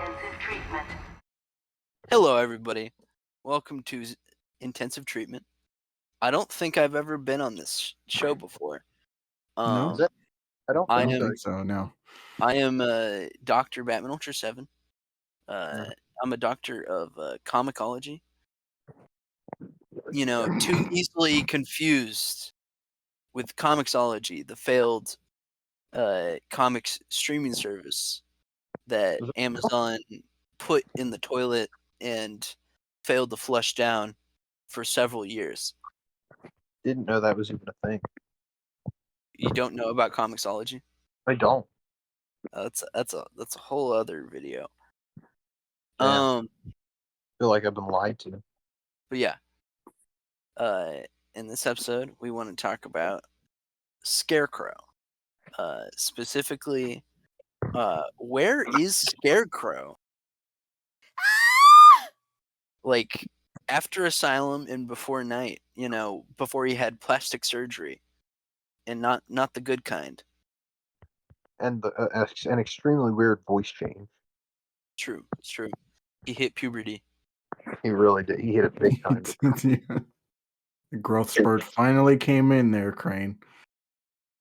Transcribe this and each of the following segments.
Intensive treatment. Hello, everybody. Welcome to Intensive Treatment. I don't think I've ever been on this show before. No? I don't I think am so. No. I am Dr. Batmanultra7. I'm a doctor of comicology. You know, too easily confused with Comixology, the failed comics streaming service that Amazon put in the toilet and failed to flush down for several years. Didn't know that was even a thing. You don't know about Comixology? I don't. That's a whole other video. Yeah. Feel like I've been lied to. But yeah. In this episode, we want to talk about Scarecrow. Specifically, where is Scarecrow? Like, after Asylum and before Night, you know, before he had plastic surgery, and not the good kind. And an extremely weird voice change. True, it's true. He hit puberty. He really did. He hit it big time. The growth spurt finally came in there, Crane.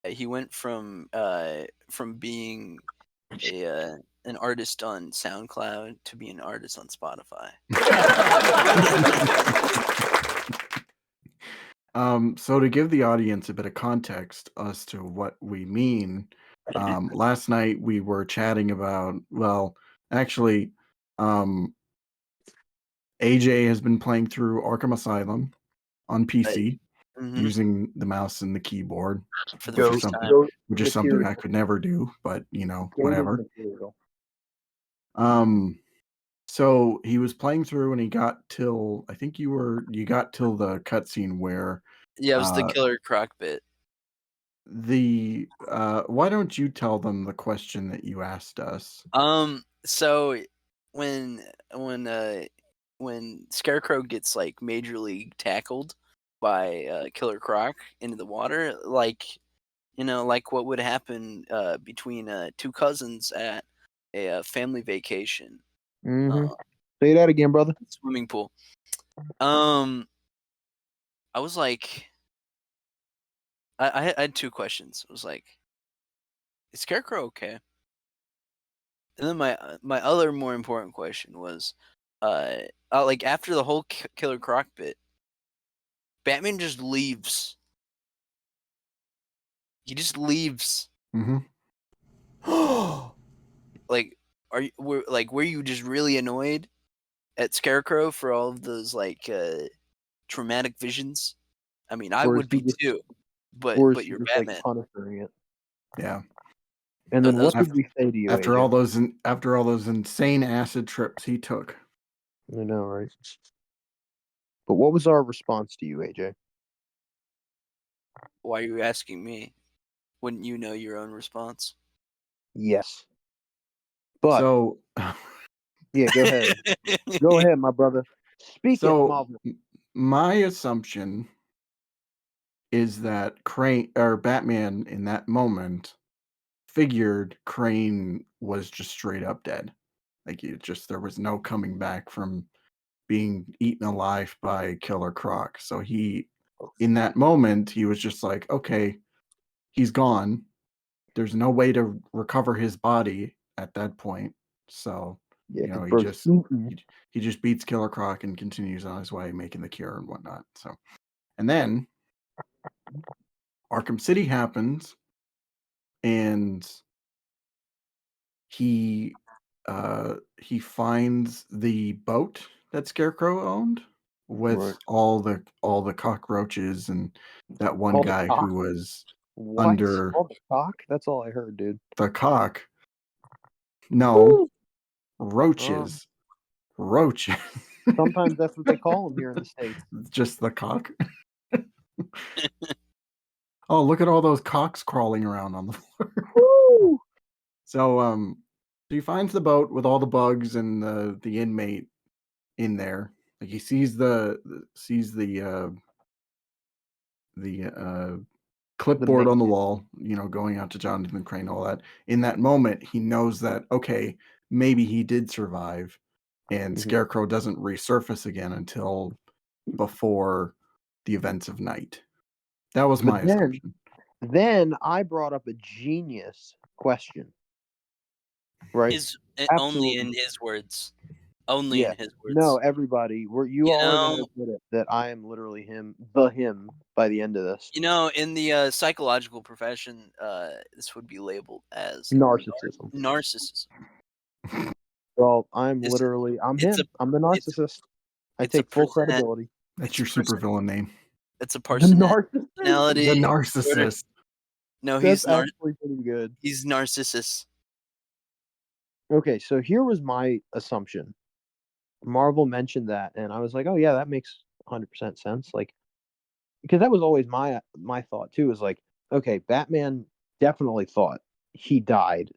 He went from being an artist on SoundCloud to be an artist on Spotify. So to give the audience a bit of context as to what we mean, last night we were chatting about, AJ has been playing through Arkham Asylum on PC using the mouse and the keyboard, for the first time. Which is something I could never do, but you know, whatever. So he was playing through and he got till, I think you got till the cutscene where it was the Killer Croc bit. Why don't you tell them the question that you asked us? So when Scarecrow gets like majorly tackled by Killer Croc into the water, like, you know, like what would happen between two cousins at a family vacation. Say that again, brother. Swimming pool. I was like, I had two questions. I was like, is Scarecrow okay? And then my other more important question was, like after the whole Killer Croc bit, Batman just leaves. He just leaves. Like, were you just really annoyed at Scarecrow for all of those like traumatic visions? I mean, I would be too, but you're Batman. Like punishing it. Yeah. And then what did we say to you after AJ? all those insane acid trips he took? I know, right? But what was our response to you, AJ? Why are you asking me? Wouldn't you know your own response? Yes. But so yeah, go ahead. Go ahead, my brother. Speak it, Marvel. My assumption is that Batman in that moment figured Crane was just straight up dead. Like there was no coming back from being eaten alive by Killer Croc. So in that moment, he was just like, okay, he's gone. There's no way to recover his body at that point. So, you know, he just beats Killer Croc and continues on his way, making the cure and whatnot. So, and then Arkham City happens, and he finds the boat that Scarecrow owned with all the cockroaches and that one guy who was under the cock. That's all I heard, dude. The cock? No, roaches. Roaches. Sometimes that's what they call them here in the States. Just the cock. Oh, look at all those cocks crawling around on the floor. Woo! So he finds the boat with all the bugs and the inmate in there. Like he sees the clipboard on the wall, you know, going out to Jonathan Crane, all that. In that moment, he knows that, okay, maybe he did survive, and Mhm. Scarecrow doesn't resurface again until before the events of night. That was But my assumption. then I brought up a genius question, right? Only Absolutely. in his words. Only Yeah. in his No, words. everybody, you You all are gonna know, admit it that I am literally him, by the end of this. in the psychological profession, this would be labeled as Narcissism. narcissism. Well, I'm It's it's a him. I'm the it's narcissist. I it's a take full person. credibility. That's It's a your person. supervillain name. It's a The narcissist? personality The disorder. narcissist. No, That's actually pretty good. he's narcissus. Okay, so here was my assumption. Marvel mentioned that, and I was like, "Oh yeah, that makes 100% sense." Like, because that was always my thought too. Is like, okay, Batman definitely thought he died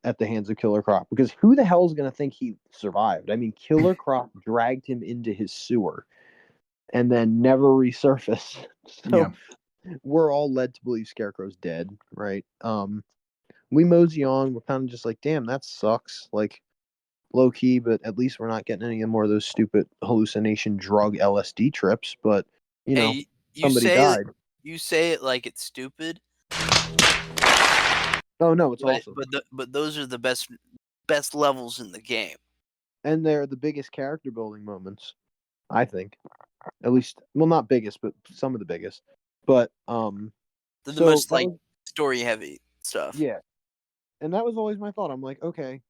at the hands of Killer Croc because who the hell is going to think he survived? I mean, Killer Croc dragged him into his sewer and then never resurfaced. Yeah. So we're all led to believe Scarecrow's dead, right? We mosey on. We're kind of just like, damn, that sucks. Like low key, but at least we're not getting any more of those stupid hallucination drug LSD trips. But you know, Hey, somebody died. you say it like it's stupid, Oh no, it's awesome. but those are the best levels in the game. And they're the biggest character building moments, I think. At least, well, not biggest, but some of the biggest. But They're the so most that like was story heavy stuff. yeah, and that was always my thought. I'm like, okay,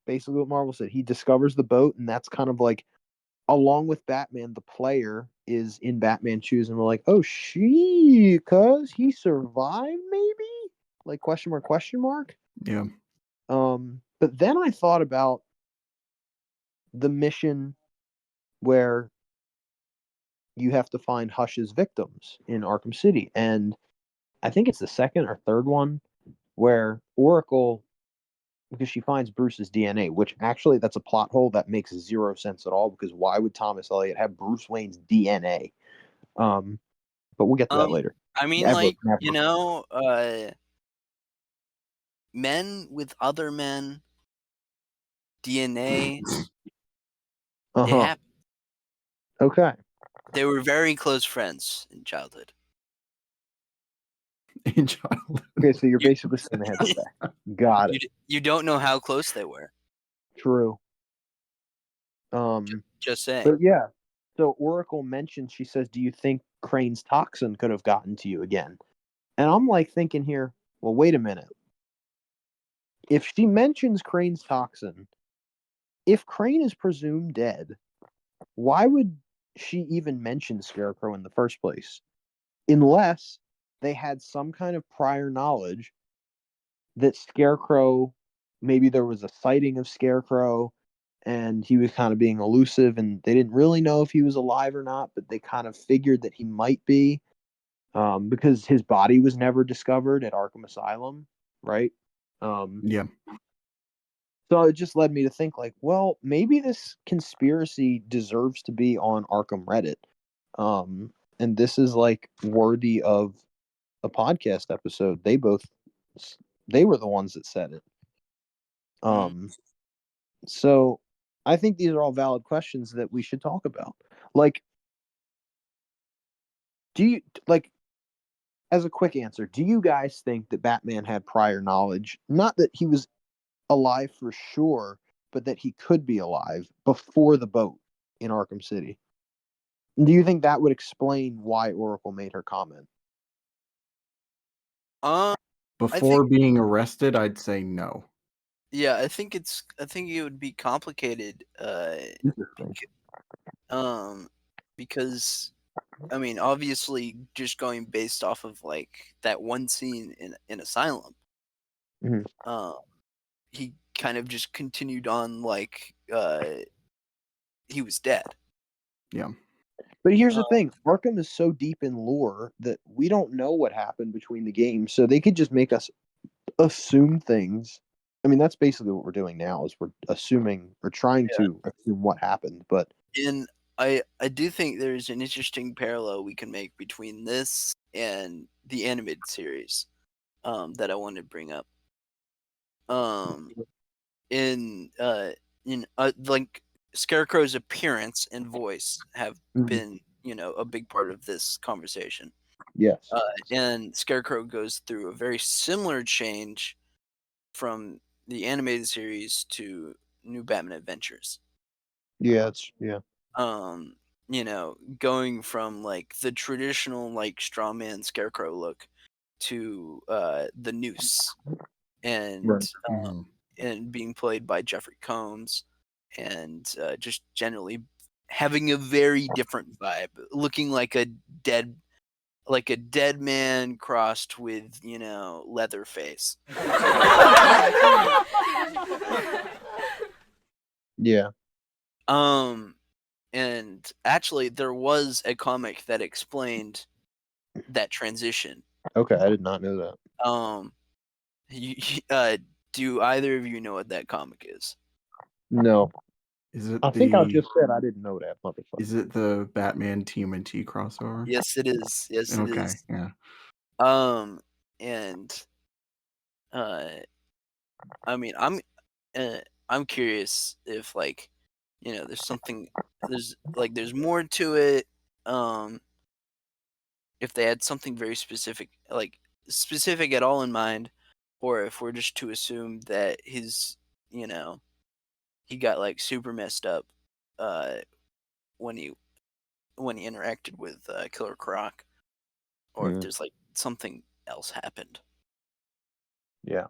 basically what Marvel said. He discovers the boat, and that's kind of like, along with Batman, the player is in Batman's shoes, and we're like, oh, cause he survived, maybe? Like question mark, question mark. Yeah. But then I thought about the mission where you have to find Hush's victims in Arkham City, and I think it's the second or third one where Oracle, because she finds Bruce's DNA, which actually that's a plot hole that makes zero sense at all. Because why would Thomas Elliot have Bruce Wayne's DNA? But we'll get to that later. I mean, Never, like, never. men with other men, DNA, Uh it huh. happened. Okay. They were very close friends in childhood. In childhood. Okay, so you're You, basically saying they had sex. Got it. you don't know how close they were. True. Just saying. But yeah. So Oracle mentions, she says, "Do you think Crane's toxin could have gotten to you again?" And I'm like thinking here, well, wait a minute. If she mentions Crane's toxin, if Crane is presumed dead, why would she even mention Scarecrow in the first place? Unless they had some kind of prior knowledge that Scarecrow, maybe there was a sighting of Scarecrow and he was kind of being elusive and they didn't really know if he was alive or not, but they kind of figured that he might be because his body was never discovered at Arkham Asylum, right? Um, Yeah. so it just led me to think like, well, maybe this conspiracy deserves to be on Arkham Reddit. And this is like worthy of a podcast episode. They were the ones that said it. Mm. Um, so I think these are all valid questions that we should talk about. Like, do you like as a quick answer, do you guys think that Batman had prior knowledge? Not that he was alive for sure, but that he could be alive before the boat in Arkham City. Do you think that would explain why Oracle made her comment? I Before think, being arrested, I'd say no. yeah, I think it would be complicated. Interesting. Um, because I mean, obviously, just going based off of like that one scene in Asylum, Mhm. uh, he kind of just continued on like he was dead. Yeah. But here's the Uh, thing, Arkham is so deep in lore that we don't know what happened between the games, so they could just make us assume things. I mean, that's basically what we're doing now is we're assuming or trying yeah, to assume what happened, but and I do think there's an interesting parallel we can make between this and the animated series that I wanted to bring up. Um, in like Scarecrow's appearance and voice have been, a big part of this conversation. Yes. And Scarecrow goes through a very similar change from the animated series to New Batman Adventures. Yeah. Going from like the traditional like straw man Scarecrow look to the noose and Right. and being played by Jeffrey Combs, and just generally having a very different vibe, looking like a dead man crossed with Leatherface. Yeah. And actually there was a comic that explained that transition. Okay, I did not know that. Do either of you know what that comic is? No. Is it I think I just said I didn't know that, motherfucker. Is it the Batman TMNT crossover? Yes, it is. Yes, it Okay, is. yeah. And I mean, I'm curious if there's more to it. If they had something very specific, specific at all in mind, or if we're just to assume that he got like super messed up, when he interacted with Killer Croc, or if there's like something else happened. Yeah.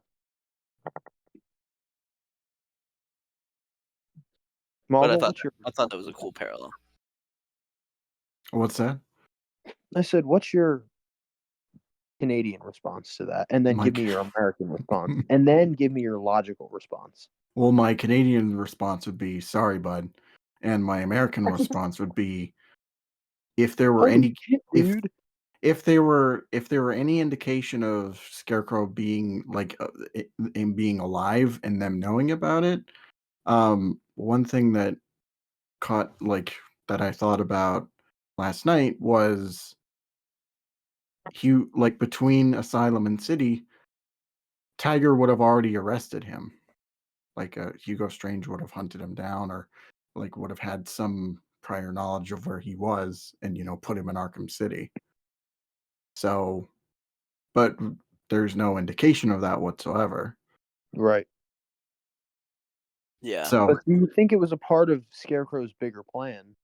But I Marvel, thought that was a cool parallel. What's that? I said, what's your Canadian response to that? And then give me your American response. And then give me your logical response. Well, my Canadian response would be, sorry, bud. And my American response would be, if there were Holy shit, dude. If there were any indication of Scarecrow being like in being alive and them knowing about it, one thing that that I thought about last night was between Asylum and City, Tiger would have already arrested him. Like Hugo Strange would have hunted him down, or like would have had some prior knowledge of where he was, and put him in Arkham City. So, but there's no indication of that whatsoever. Right. Yeah. So, but do you think it was a part of Scarecrow's bigger plan?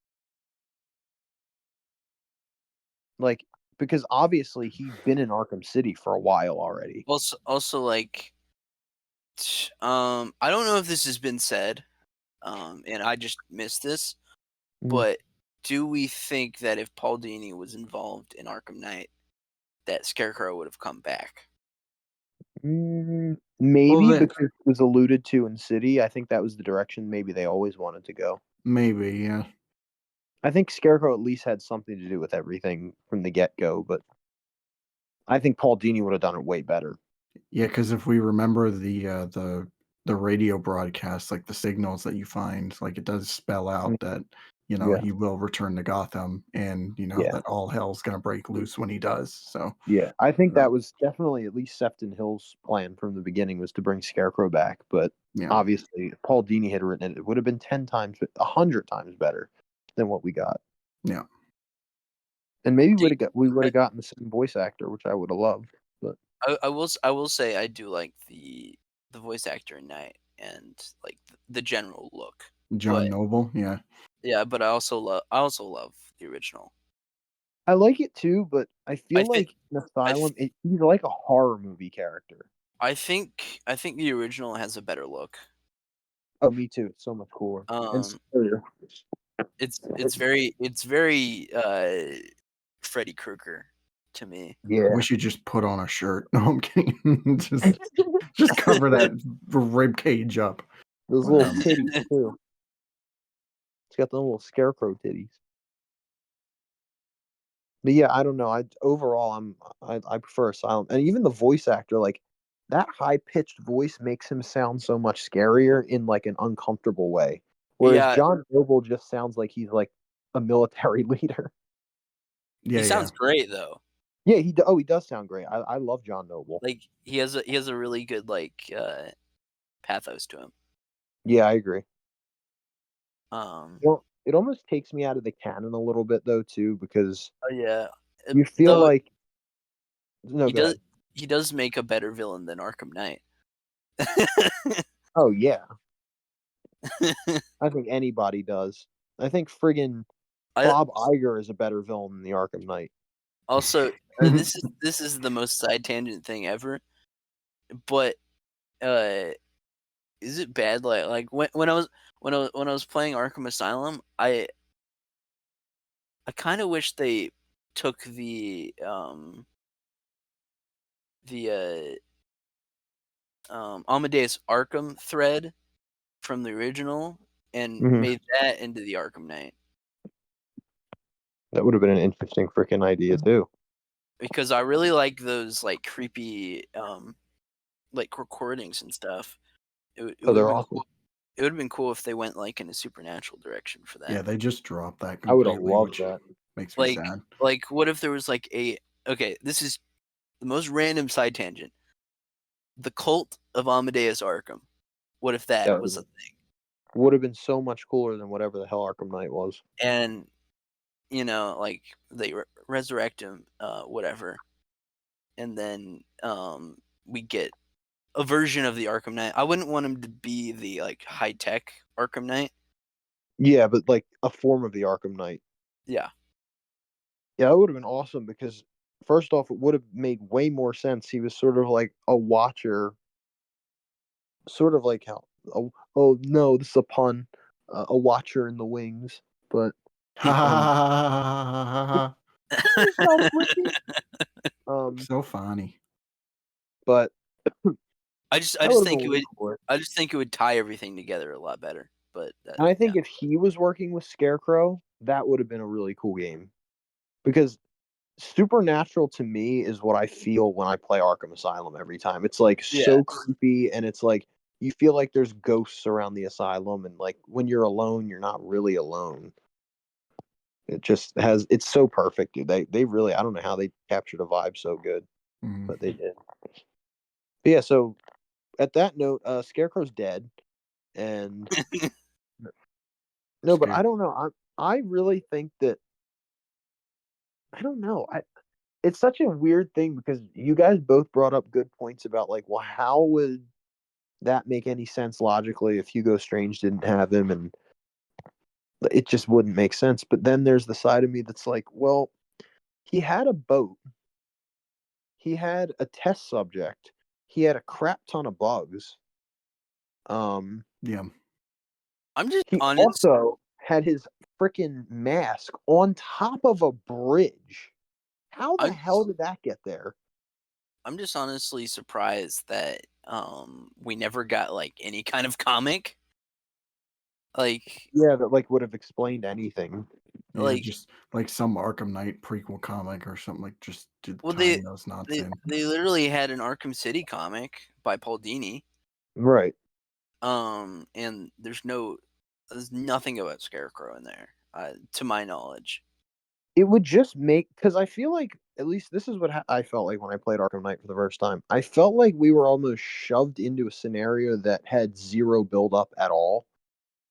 Like, because obviously he's been in Arkham City for a while already. Also, like, I don't know if this has been said, and I just missed this, but do we think that if Paul Dini was involved in Arkham Knight, that Scarecrow would have come back? Maybe because it was alluded to in City. I think that was the direction maybe they always wanted to go. Maybe, yeah. I think Scarecrow at least had something to do with everything from the get-go, but I think Paul Dini would have done it way better. Yeah, because if we remember the radio broadcast, like the signals that you find, like it does spell out that he will return to Gotham, and that all hell's gonna break loose when he does. So yeah, I think that was definitely at least Sefton Hill's plan from the beginning, was to bring Scarecrow back. But obviously, if Paul Dini had written it, it would have been 100 times better than what we got. Yeah, and maybe we would have gotten the same voice actor, which I would have loved. But I will say I do like the voice actor in Knight, and like the general look. John Noble, yeah. Yeah, but I also love the original. I like it too, but I feel like in Asylum, he's like a horror movie character. I think the original has a better look. Oh, me too. It's so much cooler. It's very Freddy Krueger to me. Yeah. We should just put on a shirt. No, I'm kidding. just cover that rib cage up. Those little titties too. It's got the little Scarecrow titties. But yeah, I don't know. I prefer Asylum, and even the voice actor, like that high pitched voice makes him sound so much scarier in like an uncomfortable way. Whereas John Noble just sounds like he's like a military leader. Yeah, he sounds great though. Yeah, he does sound great. I love John Noble. Like he has a really good like pathos to him. Yeah, I agree. Um, Well, it almost takes me out of the canon a little bit though too, because oh yeah, you feel though like no, he go does ahead. he does make a better villain than Arkham Knight. Oh yeah, I think anybody does. I think friggin' I Bob Iger is a better villain than the Arkham Knight. also this is the most side tangent thing ever, but uh, is it bad like when I was playing Arkham Asylum, I kind of wish they took the Amadeus Arkham thread from the original and Hmm. made that into the Arkham Knight, That would have been an interesting freaking idea too. because I really like those like creepy like recordings and stuff. It Oh, would have they're been awesome. cool. It would have been cool if they went like in a supernatural direction for Yeah, that. they just dropped that I would have completely, loved which that. makes me Like sad. what if there was like a okay, this is the most random side tangent. The cult of Amadeus Arkham. What if that That was a thing? would have been so much cooler than whatever the hell Arkham Knight was. And like they resurrect him, whatever, and then we get a version of the Arkham Knight. I wouldn't want him to be the like high tech Arkham Knight. Yeah, but like a form of the Arkham Knight. Yeah, Yeah, that would have been awesome because first off, it would have made way more sense. He was sort of like a watcher, sort of like how. Oh no, this is a pun. A watcher in the wings, but Ha ha um, ha ha ha ha. yourself with it. Um, So funny. but I that just would have been think it way would cooler. I just think it would tie everything together a lot better. But And I yeah, think if he was working with Scarecrow, that would have been a really cool game because Supernatural to me is what I feel when I play Arkham Asylum every time. It's like yeah. so creepy and it's like you feel like there's ghosts around the asylum and like when you're alone, you're not really alone. It just has it's so perfect, dude. They really I don't know how they captured a vibe so good, Mm, but they did. But yeah, so at that note, Scarecrow's dead and no, but I scared. don't know. I really think that I don't know. It's such a weird thing because you guys both brought up good points about like, well, how would that make any sense logically if Hugo Strange didn't have him and it just wouldn't make sense. But then there's the side of me that's like, well, he had a boat, he had a test subject, he had a crap ton of bugs. Um, Yeah. I'm just he honest. also had his freaking mask on top of a bridge. How the I'm hell did that get there? I'm just honestly surprised that we never got like any kind of comic. Like Yeah, that like would have explained anything. Yeah, like just like some Arkham Knight prequel comic or something, like just well tying those knots in. they literally had an Arkham City comic by Paul Dini. Right. And there's nothing about Scarecrow in there, to my knowledge. It would just make because I feel like at least this is what I felt like when I played Arkham Knight for the first time. I felt like we were almost shoved into a scenario that had zero build up at all.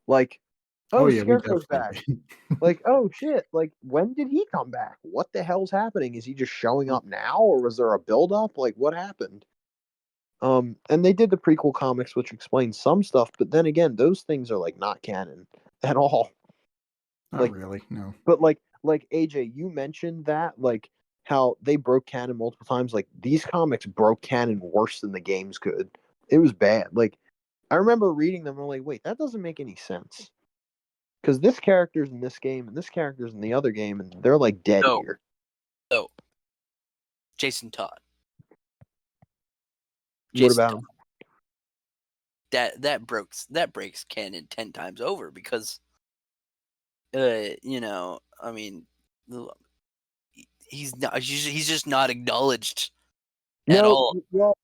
Like, Oh oh, yeah, we Scarecrow's definitely back. did. Like, oh shit. Like, when did he come back? What the hell's happening? Is he just showing Well, up now, or was there a build up? Like, what happened? And they did the prequel comics, which explain some stuff, but then again, those things are like not canon at all. Not Like, really, no. but like AJ, you mentioned that like how they broke canon multiple times. Like these comics broke canon worse than the games could. It was bad. Like I remember reading them and I'm like, wait, that doesn't make any sense. Because this character's in this game and this character's in the other game and they're like dead so here. so Jason Todd. What Jason about Todd. him? That breaks canon 10 times over because I mean, he's just not acknowledged at No, all. well,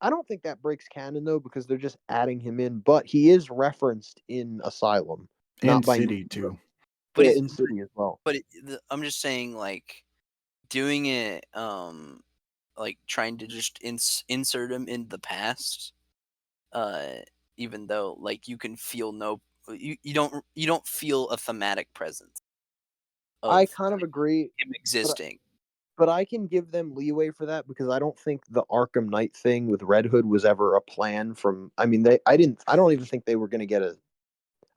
I don't think that breaks canon though because they're just adding him in, but he is referenced in Asylum, And not by City name, but too. But yeah, he's in City as well. I'm just saying like doing it like trying to just insert him in the past, uh even though like you can feel you don't feel a thematic presence I of kind of agree, him but existing. but I can give them leeway for that because I don't think the Arkham Knight thing with Red Hood was ever a plan from. I mean, I don't even think they were going to get a.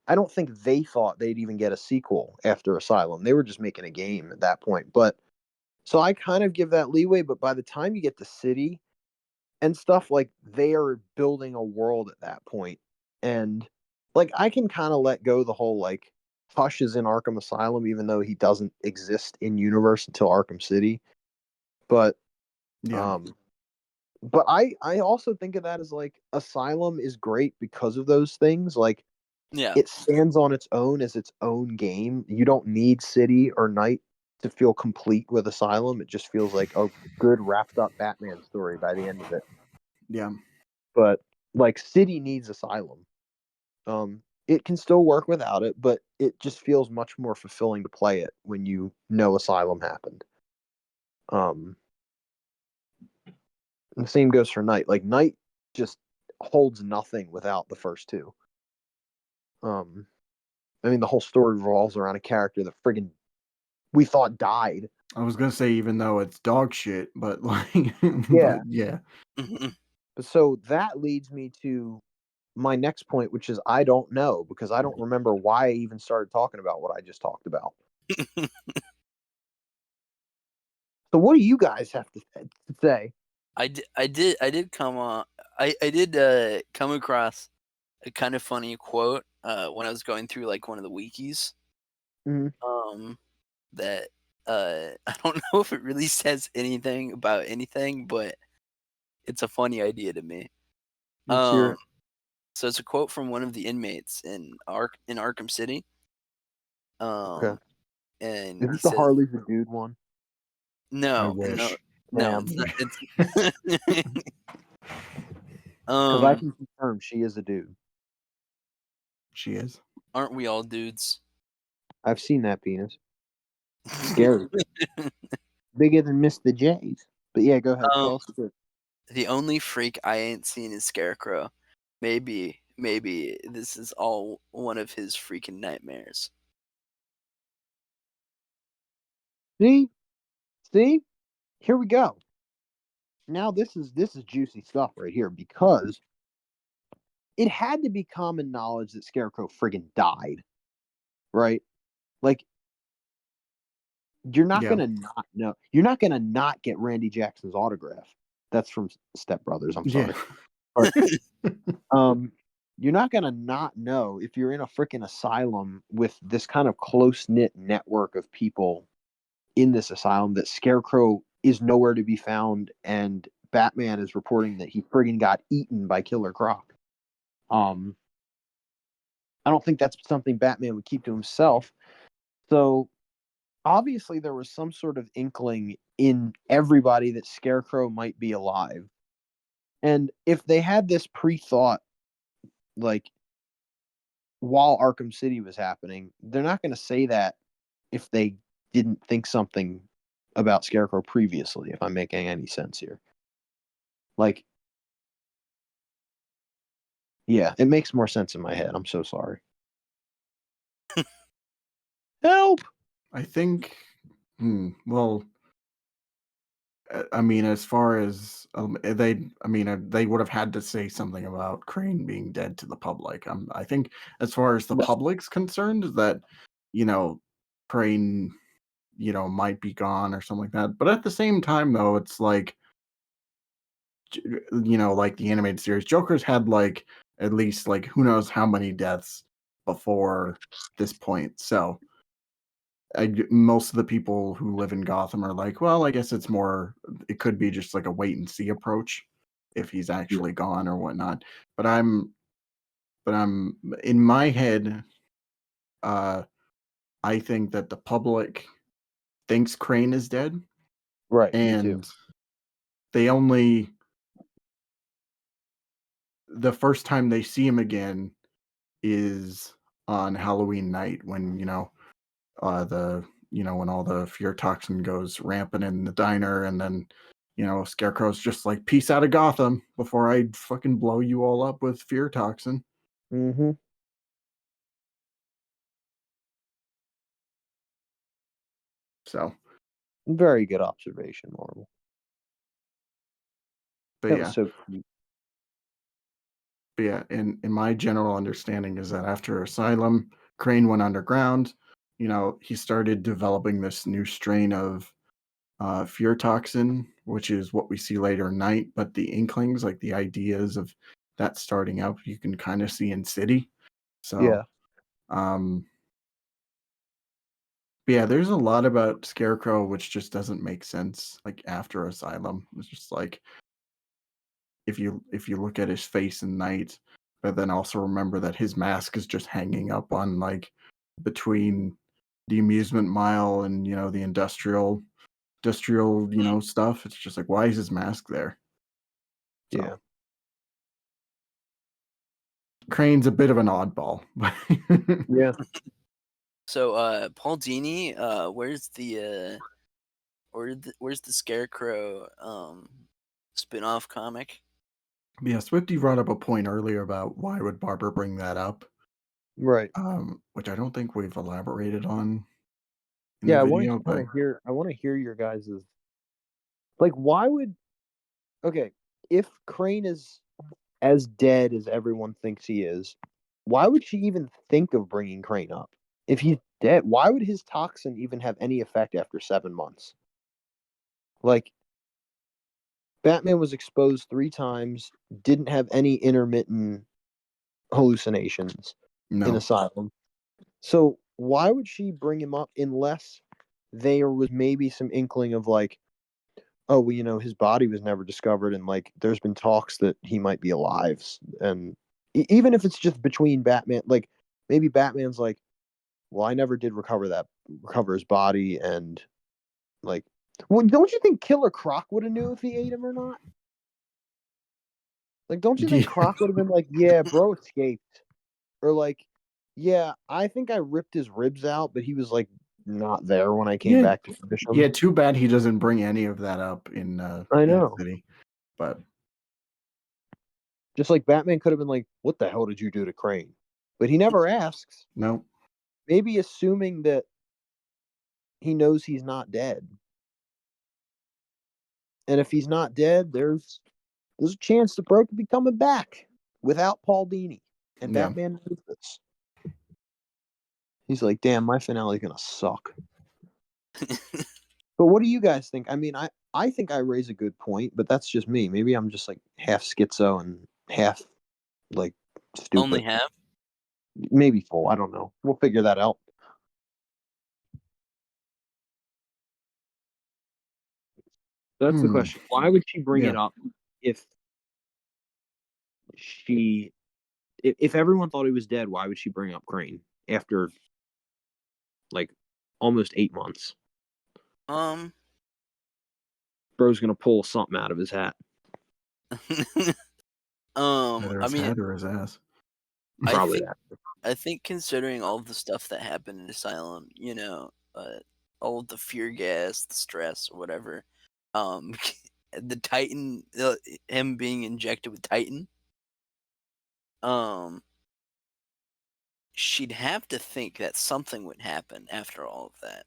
I don't think they thought they'd even get a sequel after Asylum. They were just making a game at that point. But so I kind of give that leeway. But by the time you get to City and stuff, like they are building a world at that point, and like I can kind of let go the whole like Hush is in Arkham Asylum, even though he doesn't exist in universe until Arkham City. But Yeah. um, but I also think of that as like Asylum is great because of those things. Like Yeah. it stands on its own as its own game. You don't need City or Night to feel complete with Asylum. It just feels like a good wrapped up Batman story by the end of it. Yeah. But like City needs Asylum. It can still work without it, but it just feels much more fulfilling to play it when you know Asylum happened. Um, and the same goes for Night. Like Night just holds nothing without the first two. Um, I mean, the whole story revolves around a character that friggin' we thought died. I was gonna say even though it's dog shit, but like, Yeah. but yeah, Mhm. But so that leads me to my next point, which is I don't know because I don't remember why I even started talking about what I just talked about. So what do you guys have to say? I did come across a kind of funny quote when I was going through like one of the wikis. Mhm. That I don't know if it really says anything about anything, but it's a funny idea to me. Let's hear Um, it. so it's a quote from one of the inmates in Arkham City. Okay. Um, and Is he this the says, Harley's a dude one? I "No, no, wish. no, Damn. it's not. It's Because I um, can confirm she is a dude. She is. aren't we all dudes?" I've seen that penis. Scary. Bigger than Mr. J's. But yeah, go ahead. um, Tell us the truth. the only freak I ain't seen is Scarecrow. Maybe this is all one of his freaking nightmares. See? See? Here we go. Now this is juicy stuff right here because it had to be common knowledge that Scarecrow friggin' died, right? Like you're not Yeah. gonna not know. You're not gonna not get Randy Jackson's autograph. That's from Step Brothers. I'm Yeah. sorry, but um, you're not gonna not know if you're in a freaking asylum with this kind of close knit network of people in this asylum that Scarecrow is nowhere to be found, and Batman is reporting that he friggin' got eaten by Killer Croc. Um, I don't think that's something Batman would keep to himself. So obviously there was some sort of inkling in everybody that Scarecrow might be alive. And if they had this pre-thought, like while Arkham City was happening, they're not going to say that if they didn't think something about Scarecrow previously, if I'm making any sense here. Like, yeah, it makes more sense in my head. I'm so sorry. Help! I think. Well, I mean, as far as they would have had to say something about Crane being dead to the public. I think, as far as the Right. public's concerned, that you know, Crane, might be gone or something like that. But at the same time, though, it's like, like the animated series, Joker's had like at least like who knows how many deaths before this point. So most of the people who live in Gotham are like, well, I guess it could be just like a wait and see approach if he's Yeah. actually gone or whatnot. But I'm in my head, uh, I think that the public thinks Crane is dead, Right, me too. and they only the first time they see him again is on Halloween night when when all the fear toxin goes rampant in the diner, and then Scarecrow's just like, peace out of Gotham before I fucking blow you all up with fear toxin. Mm-hmm. So, Very good observation, Marvel. but That was yeah, so cute. but yeah. In my general understanding is that after Asylum, Crane went underground. He started developing this new strain of fear toxin, which is what we see later in night. But the inklings, like the ideas of that starting up, you can kind of see in City. So, Yeah. um, but yeah, there's a lot about Scarecrow which just doesn't make sense. Like after Asylum, it's just like if you look at his face in night, but then also remember that his mask is just hanging up on like between the amusement mile and the industrial stuff. It's just like, why is his mask there? So Yeah. Crane's a bit of an oddball. Yeah. So, Paul Dini, where's the Scarecrow spin-off comic? Yeah, Swifty brought up a point earlier about why would Barbara bring that up, Right. which I don't think we've elaborated on in the Yeah, I wanted video, to kind but of hear. I want to hear your guys's like. Why would okay if Crane is as dead as everyone thinks he is? Why would she even think of bringing Crane up? If he's dead, why would his toxin even have any effect after 7 months? Like Batman was exposed 3 times, didn't have any intermittent hallucinations in no. Asylum. So why would she bring him up unless there was maybe some inkling of like, oh, well, his body was never discovered, and like, there's been talks that he might be alive, and even if it's just between Batman, like maybe Batman's like, well, I never did recover his body, and like, well, don't you think Killer Croc would have knew if he ate him or not? Like, don't you think Yeah, Croc would have been like, yeah, bro escaped, or like, yeah, I think I ripped his ribs out, but he was like not there when I came yeah, back to finish yeah. him. Too bad he doesn't bring any of that up I in know. City, but Just like Batman could have been like, "What the hell did you do to Crane?" But he never asks. no, Maybe assuming that he knows he's not dead. And if he's not dead, there's a chance the Bro could be coming back without Paul Dini. And yeah. Batman knows this. He's like, "Damn, my finale's gonna suck." But what do you guys think? I mean, I think I raise a good point, but that's just me. Maybe I'm just like half schizo and half like Only stupid. half? Maybe full. I don't know. We'll figure that out. That's the Hmm. question. Why would she bring Yeah, it up if she if everyone thought he was dead, why would she bring up Crane after like almost 8 months? Um, Bro's gonna pull something out of his hat. either I his mean, head or his ass. I Probably think that. I think considering all of the stuff that happened in Asylum, all of the fear gas, the stress, or whatever, um, the Titan, him being injected with Titan, um, she'd have to think that something would happen after all of that.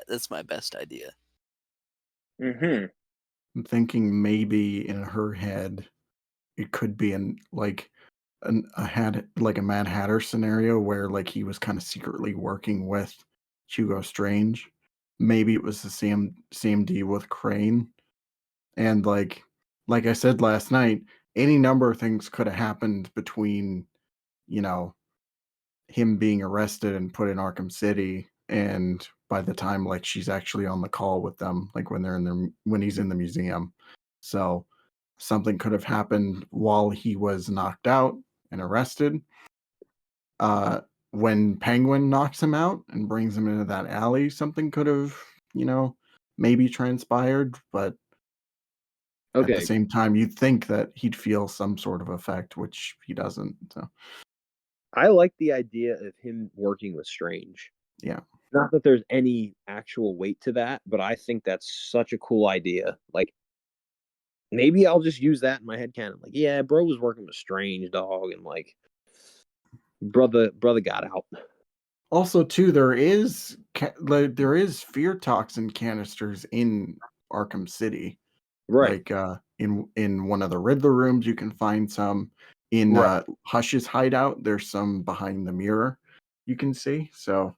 That's my best idea. Mm-hmm. I'm thinking maybe in her head it could be a Mad Hatter scenario where like he was kind of secretly working with Hugo Strange. Maybe it was the same deal with Crane. And like I said last night, any number of things could have happened between, you know, him being arrested and put in Arkham City and by the time like she's actually on the call with them, like when he's in the museum. So something could have happened while he was knocked out and arrested. Uh when Penguin knocks him out and brings him into that alley, something could have, you know, maybe transpired, but at the Okay, same time you'd think that he'd feel some sort of effect, which he doesn't. So I like the idea of him working with Strange. yeah. Not that there's any actual weight to that, but I think that's such a cool idea. Like maybe I'll just use that in my headcanon. Like, yeah, bro was working with Strange Dog, and like, brother got out. Also, too, there is fear toxin canisters in Arkham City. Right, Like in one of the Riddler rooms, you can find some. In right. Hush's hideout, there's some behind the mirror you can see. So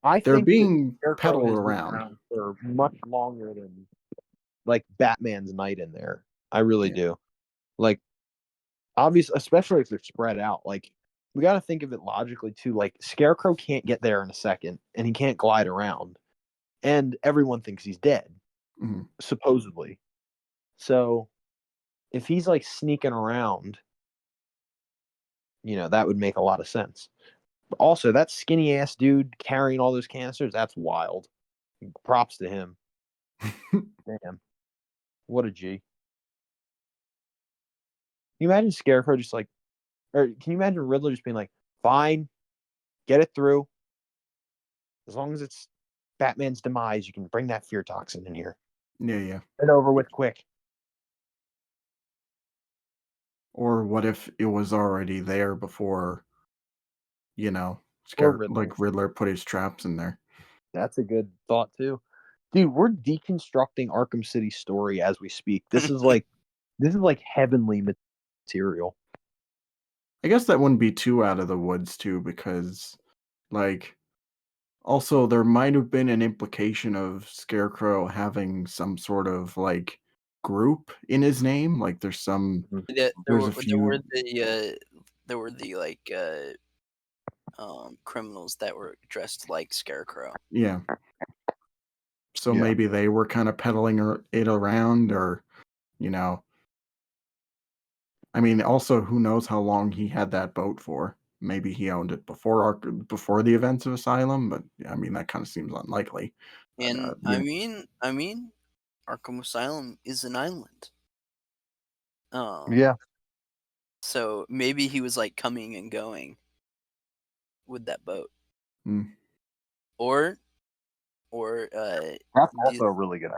I they're think that being Scarecrow peddled has been around. around for much longer than like Batman's night in there. I really Yeah. do. Like, obviously, especially if they're spread out. Like, we got to think of it logically too. Like, Scarecrow can't get there in a second, and he can't glide around, and everyone thinks he's dead, Mhm. supposedly. So, if he's like sneaking around, that would make a lot of sense. But also, that skinny ass dude carrying all those canisters—that's wild. Props to him. Damn, what a G. Can you imagine Scarecrow just like, or can you imagine Riddler just being like, "Fine, get it through. As long as it's Batman's demise, you can bring that fear toxin in here. Yeah, yeah. Get it over with quick." Or what if it was already there before, Or Riddler. Riddler put his traps in there? That's a good thought too. Dude, we're deconstructing Arkham City story as we speak. This is like heavenly material. I guess that wouldn't be too out of the woods too, because like also there might have been an implication of Scarecrow having some sort of like group in his name. Like Mhm. there's a few. There were the like criminals that were dressed like Scarecrow. Yeah. So Yeah. maybe they were kind of peddling it around, or you know, I mean, also who knows how long he had that boat for? Maybe he owned it before the events of Asylum, but I mean that kind of seems unlikely. But And I mean, Arkham Asylum is an island. Yeah. So maybe he was like coming and going with that boat, mm, or or That's the, also really good.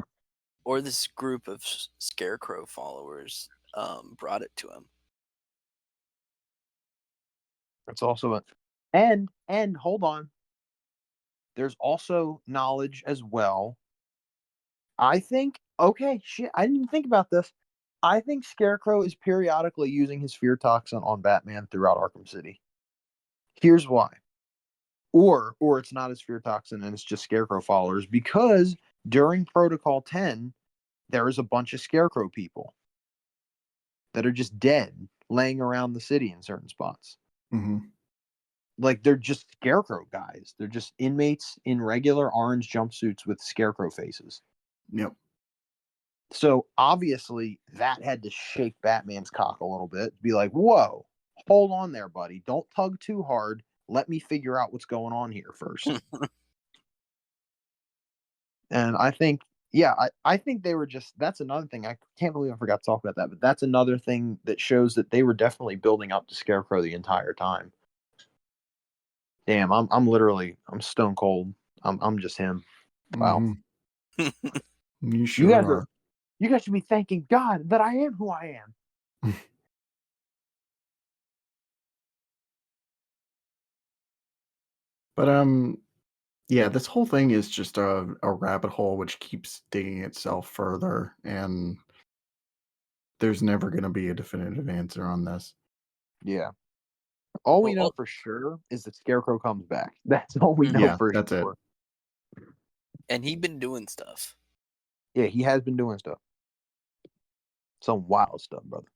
or this group of Scarecrow followers brought it to him. That's also a and hold on. There's also knowledge as well. I think okay, shit, I didn't even think about this. I think Scarecrow is periodically using his fear toxin on Batman throughout Arkham City. Here's why. Or it's not his fear toxin and it's just Scarecrow followers because during Protocol 10 there is a bunch of Scarecrow people that are just dead laying around the city in certain spots. mhm, Like they're just Scarecrow guys. They're just inmates in regular orange jumpsuits with Scarecrow faces. yep. So obviously that had to shake Batman's cock a little bit. Be like, whoa, hold on there, buddy. Don't tug too hard. Let me figure out what's going on here first. And I think, yeah, I think they were just that's another thing. I can't believe I forgot to talk about that, but that's another thing that shows that they were definitely building up to Scarecrow the entire time. Damn, I'm stone cold. I'm just him. Wow. Mhm. You You sure guys are. are you guys should be thanking God that I am who I am. But yeah, this whole thing is just a rabbit hole which keeps digging itself further, and there's never going to be a definitive answer on this. Yeah. All we know Well, for sure is that Scarecrow comes back. That's all we know Yeah, for that's it. sure. and he'd been doing stuff. Yeah, he has been doing stuff. Some wild stuff, brother.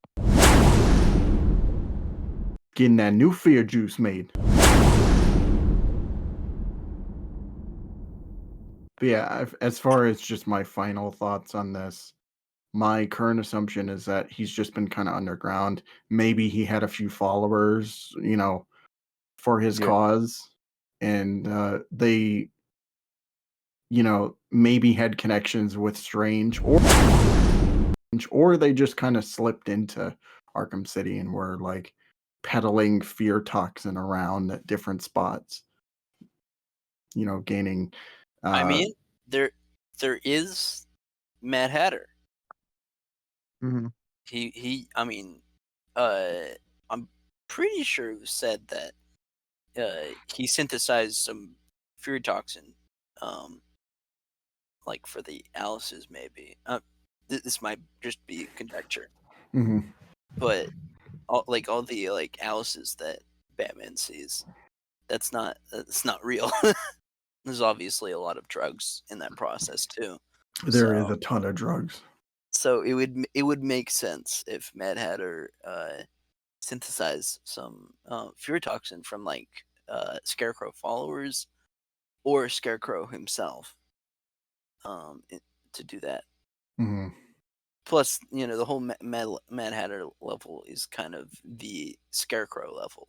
Getting that new fear juice made. But yeah, as far as just my final thoughts on this, my current assumption is that he's just been kind of underground. Maybe he had a few followers, for his Yeah. cause, and they, maybe had connections with Strange, or they just kind of slipped into Arkham City and were like peddling fear toxin around at different spots, gaining. I Uh, mean, there is Mad Hatter. Mm-hmm. I mean, uh, I'm pretty sure it was said that he synthesized some fear toxin, um, like for the Alice's maybe. This might just be conjecture, Hmm. but all the like Alice's that Batman sees, that's not real. There's obviously a lot of drugs in that process too. There is So a ton of drugs. it would make sense if Mad Hatter synthesize some fear toxin from like Scarecrow followers or Scarecrow himself um, i- to do that. Hmm. Plus, the whole Mad Hatter level is kind of the Scarecrow level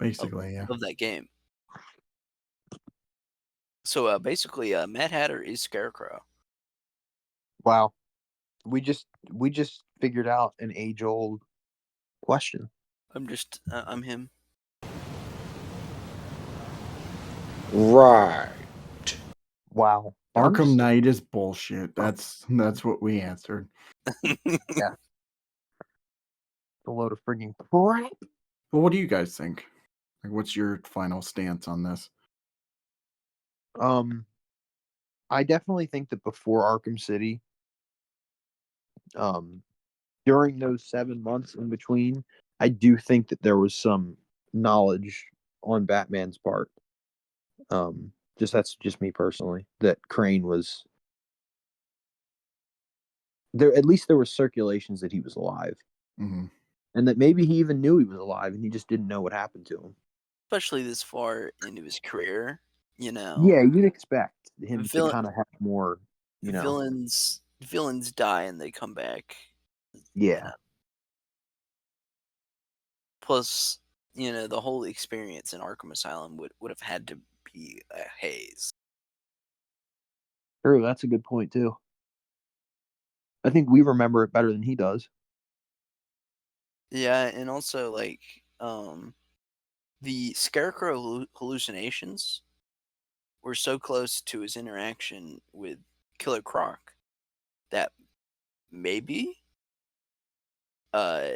of Basically, yeah. that game. So basically, Mad Hatter is Scarecrow. Wow. We just figured out an age old question. I'm him. Right. Wow. Arkham Arms? Knight is bullshit. That's what we answered. Yeah. A load of frigging crap. Well, what do you guys think? Like, what's your final stance on this? Um, I definitely think that before Arkham City, um, during those 7 months in between, I do think that there was some knowledge on Batman's part. Just that's just me personally. That Crane was there. At least there were circulations that he was alive, Hmm. and that maybe he even knew he was alive, and he just didn't know what happened to him. Especially this far into his career, Yeah, you'd expect him to villain, kind of have more, you know. villains die and they come back. You Yeah, know, plus the whole experience in Arkham Asylum would have had to be a haze. true. That's a good point too. I think we remember it better than he does. Yeah, and also like the Scarecrow hallucinations were so close to his interaction with Killer Croc that maybe uh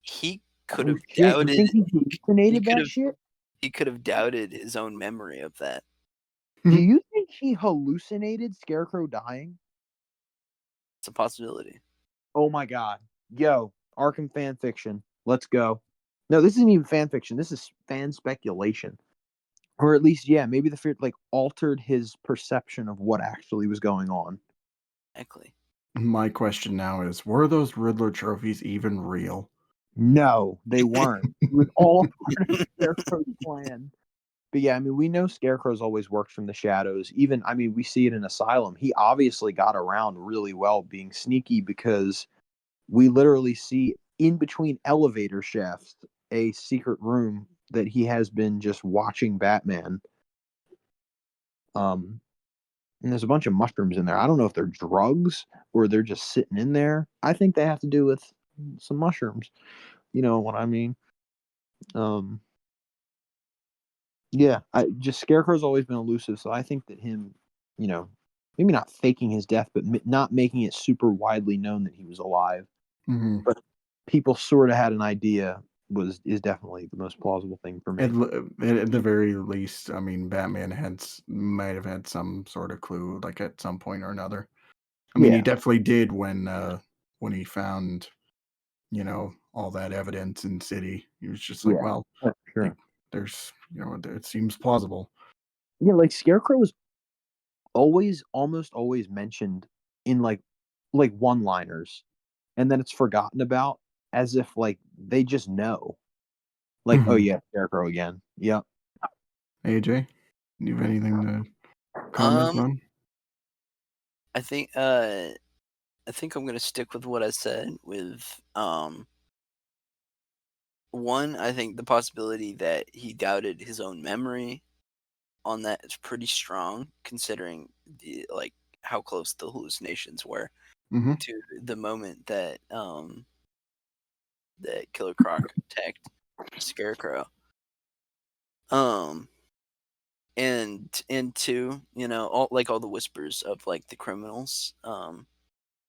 he could Oh have shit! You doubted think he he hallucinated could that have shit? he could have doubted his own memory of that. Do you think he hallucinated Scarecrow dying? It's a possibility. Oh my god. Yo, Arkham fan fiction. Let's go. No, this isn't even fan fiction. This is fan speculation. Or at least, yeah, maybe the fear like altered his perception of what actually was going on. Exactly. My question now is: were those Riddler trophies even real? No, they weren't. It was all part of Scarecrow's plan. But yeah, I mean, we know Scarecrow's always worked from the shadows. Even, I mean, we see it in Asylum. He obviously got around really well being sneaky because we literally see in between elevator shafts a secret room that he has been just watching Batman. Um, and there's a bunch of mushrooms in there. I don't know if they're drugs or they're just sitting in there. I think they have to do with some mushrooms. You know what I mean? Um, yeah, I just Scarecrow's always been elusive, so I think that him, you know, maybe not faking his death, but not making it super widely known that he was alive, Hmm. but people sort of had an idea is definitely the most plausible thing for At, me. at the very least, I mean, Batman might have had some sort of clue, like at some point or another. I mean, he Yeah, definitely did when he found, all that evidence in City. He was just like, yeah, well, like sure. there's, it seems plausible. Yeah, like Scarecrow was always, almost always mentioned in like one-liners, and then it's forgotten about as if like they just know. Like, oh Hmm. yeah, Scarecrow again. Yep. AJ, you have anything to comment Um, on? I think I'm gonna stick with what I said with one. I think the possibility that he doubted his own memory on that is pretty strong, considering the like how close the hallucinations were Hmm. to the moment that Killer Croc attacked Scarecrow. Um, and two, all the whispers of like the criminals.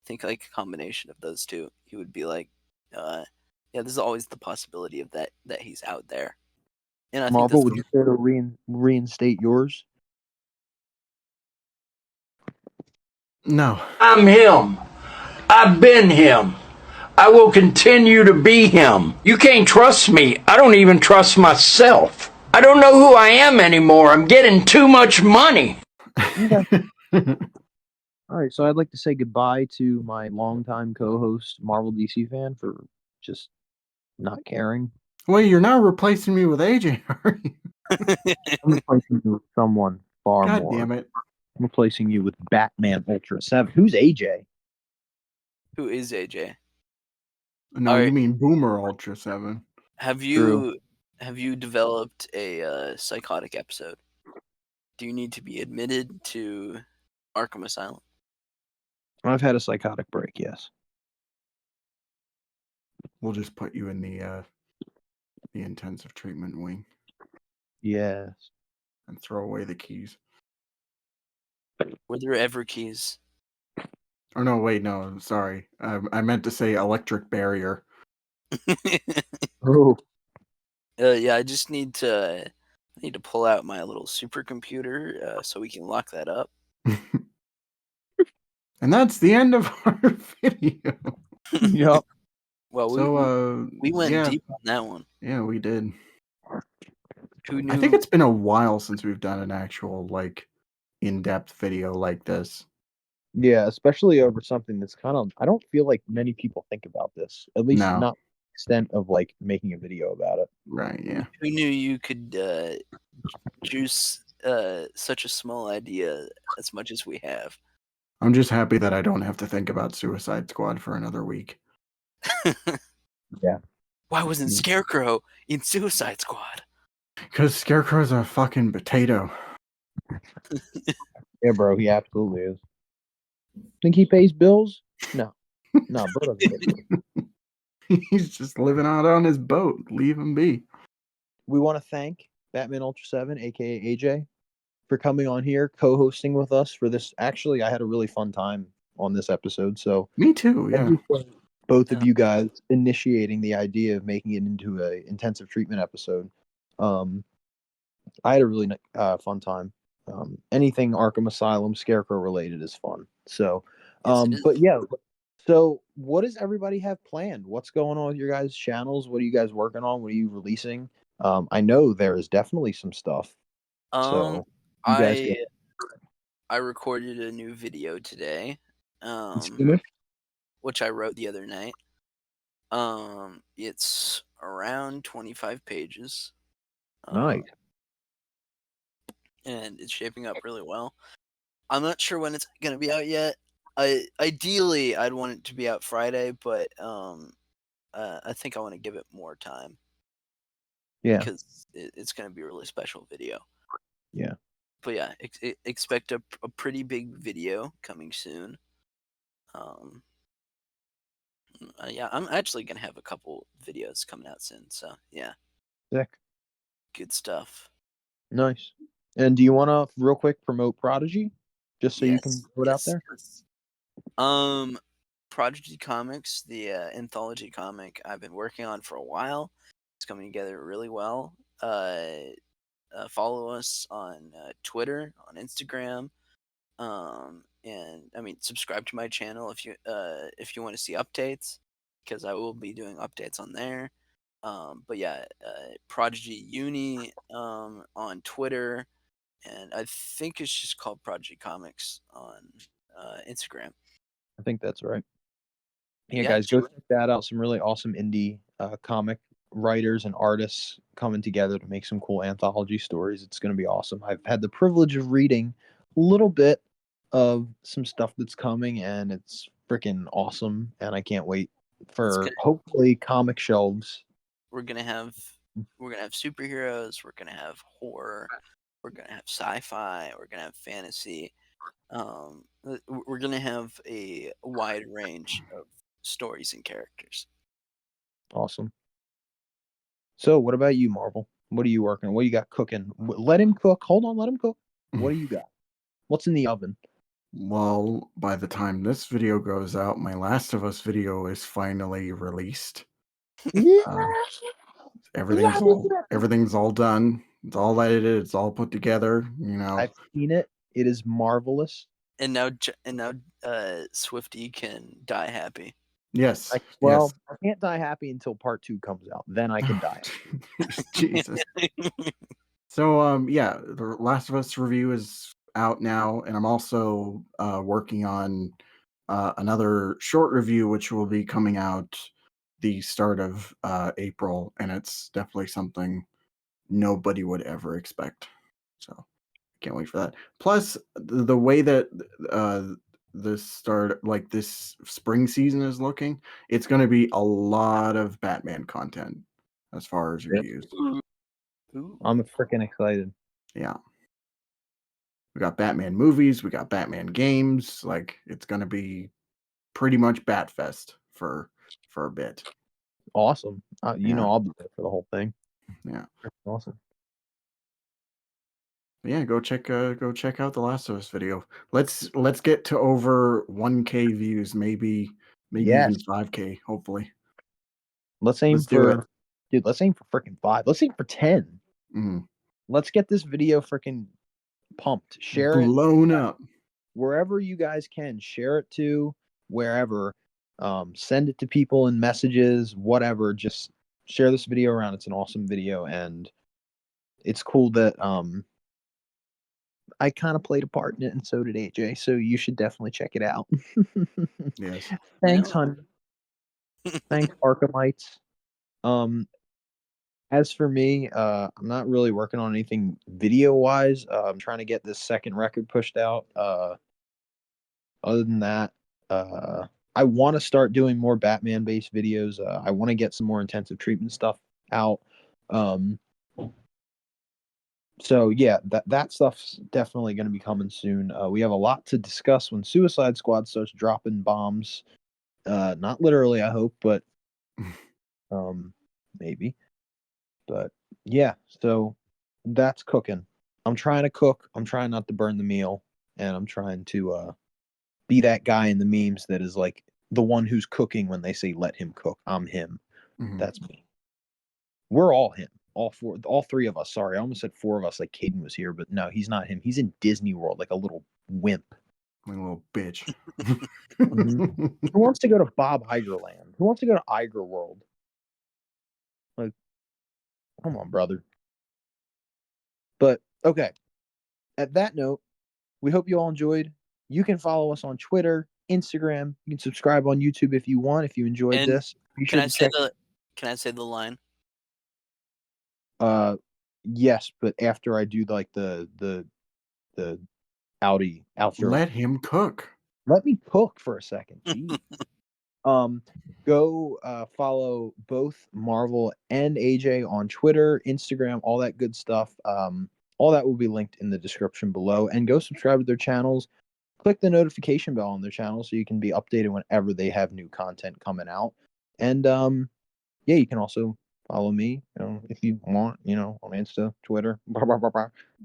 think like a combination of those two, he would be like, yeah, there's always the possibility of that he's out there, and I think Marvel, that's would you care to reinstate yours? No. I'm him. I've been him. I will continue to be him. You can't trust me. I don't even trust myself. I don't know who I am anymore. I'm getting too much money. Okay. All right, so I'd like to say goodbye to my longtime co-host, Marvel DC fan, for just not caring. Well, you're now replacing me with AJ, are you? I'm replacing you with someone far God more. damn it. I'm replacing you with Batmanultra7. Who's AJ? Who is AJ? No, you mean Boomer Ultra 7. Have True. you developed a psychotic episode? Do you need to be admitted to Arkham Asylum? I've had a psychotic break, yes. We'll just put you in the intensive treatment wing Yes. and throw away the keys. Were there ever keys? Oh no, wait, no, sorry. I meant to say electric barrier. Oh, Yeah, I just need to pull out my little supercomputer so we can lock that up. And that's the end of our video. yep. Well, So we went yeah, deep on that one. yeah, we did. Who knew? I think it's been a while since we've done an actual like in-depth video like this. Yeah, especially over something that's kind of, I don't feel like many people think about this, at least No. not to the extent of like making a video about it. Right, yeah. Who knew you could juice such a small idea as much as we have? I'm just happy that I don't have to think about Suicide Squad for another week. Yeah. Why wasn't Scarecrow in Suicide Squad? Because Scarecrow's a fucking potato. Yeah, bro, he absolutely is. Think he pays bills? No. No, bro doesn't pay bills. He's just living out on his boat. Leave him be. We want to thank Batmanultra7, aka AJ, for coming on here, co-hosting with us for this. Actually, I had a really fun time on this episode. So Me too, yeah. thank you for both of you guys initiating the idea of making it into a intensive treatment episode. I had a really fun time. Anything Arkham Asylum Scarecrow related is fun. So, Yes, it is. but yeah. So, what does everybody have planned? What's going on with your guys' channels? What are you guys working on? What are you releasing? I know there is definitely some stuff. So, you guys I recorded a new video today, can... which I wrote the other night. It's around 25 pages. Nice. And it's shaping up really well. I'm not sure when it's gonna be out yet. Ideally, I'd want it to be out Friday, but I think I want to give it more time. Yeah. Because it's gonna be a really special video. Yeah. But yeah, expect a pretty big video coming soon. Yeah, I'm actually gonna have a couple videos coming out soon. So yeah, Sick. good stuff. Nice. And do you want to real quick promote Prodigy, just so you can put it out there? Yes. Prodigy Comics, the anthology comic I've been working on for a while. It's coming together really well. Follow us on Twitter, on Instagram, and I mean subscribe to my channel if you want to see updates, because I will be doing updates on there. But yeah, Prodigy Uni on Twitter, and I think it's just called Prodigy Comics on Instagram. I think that's right. Yeah, guys, go check that out. Some really awesome indie comic writers and artists coming together to make some cool anthology stories. It's going to be awesome. I've had the privilege of reading a little bit of some stuff that's coming, and it's freaking awesome. And I can't wait for hopefully comic shelves. We're gonna have superheroes. We're gonna have horror. We're gonna have sci-fi. We're gonna have fantasy. We're gonna have a wide range of stories and characters. Awesome. So, what about you, Marvel? What are you working on? What you got cooking? Let him cook. Hold on, let him cook. What do you got? What's in the oven? Well, by the time this video goes out, my Last of Us video is finally released. Yeah. Everything's all done. It's all edited. It's all put together. You know. I've seen it. It is marvelous. And now Swifty can die happy. Yes. Well, I can't die happy until part 2 comes out. Then I can die. Jesus. So yeah, the Last of Us review is out now, and I'm also working on another short review, which will be coming out the start of April, and it's definitely something nobody would ever expect. So can't wait for that. Plus, the way that this spring season is looking, it's going to be a lot of Batman content as far as reviews. Ooh. I'm freaking excited. Yeah. We got Batman movies, we got Batman games. Like, it's going to be pretty much Batfest for a bit. Awesome. Yeah. I'll be there for the whole thing. Yeah. Awesome. Yeah, go check out the Last of Us video. Let's get to over 1K views, maybe Yes. even 5K, hopefully. Let's aim Let's do it. for, dude. Let's aim for freaking 5. Let's aim for 10. Mhm. Let's get this video freaking pumped. Share it Blown up. wherever you guys can. Share it to wherever. Send it to people in messages, whatever. Just share this video around. It's an awesome video, and it's cool that I kind of played a part in it, and so did AJ. So you should definitely check it out. Yes. Thanks, Yeah. honey. Thanks, Arkhamites. As for me, I'm not really working on anything video wise. I'm trying to get this second record pushed out. Other than that, I want to start doing more Batman based videos. I want to get some more intensive treatment stuff out. So yeah, that stuff's definitely going to be coming soon. We have a lot to discuss when Suicide Squad starts dropping bombs. Not literally, I hope, but maybe. But yeah, so that's cooking. I'm trying to cook. I'm trying not to burn the meal, and I'm trying to be that guy in the memes that is like the one who's cooking when they say let him cook. I'm him. Mhm. That's me. We're all him. All three of us. Sorry, I almost said 4 of us like Caden was here, but no, he's not him. He's in Disney World like a little wimp. Like a little bitch. Who wants to go to Bob Iger Land? Who wants to go to Iger World? Like, come on, brother. But okay. At that note, we hope you all enjoyed. You can follow us on Twitter, Instagram. You can subscribe on YouTube if you want. If you enjoyed And this, be sure to check. Can I say the line? Yes, but after I do like the Audi outro. Let him cook. Let me cook for a second. Jeez. Go follow both Marvel and AJ on Twitter, Instagram, all that good stuff. All that will be linked in the description below. And go subscribe to their channels. Click the notification bell on their channel so you can be updated whenever they have new content coming out. And yeah, you can also follow me, if you want, on Insta, Twitter,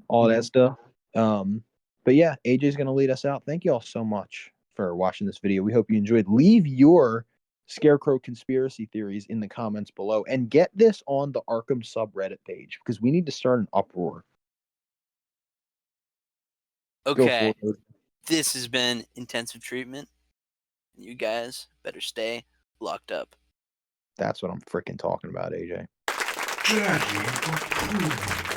all that stuff. But yeah, AJ's gonna lead us out. Thank you all so much for watching this video. We hope you enjoyed. Leave your Scarecrow conspiracy theories in the comments below, and get this on the Arkham subreddit page because we need to start an uproar. Okay. This has been intensive treatment. You guys better stay locked up. That's what I'm freaking talking about, AJ. Yeah.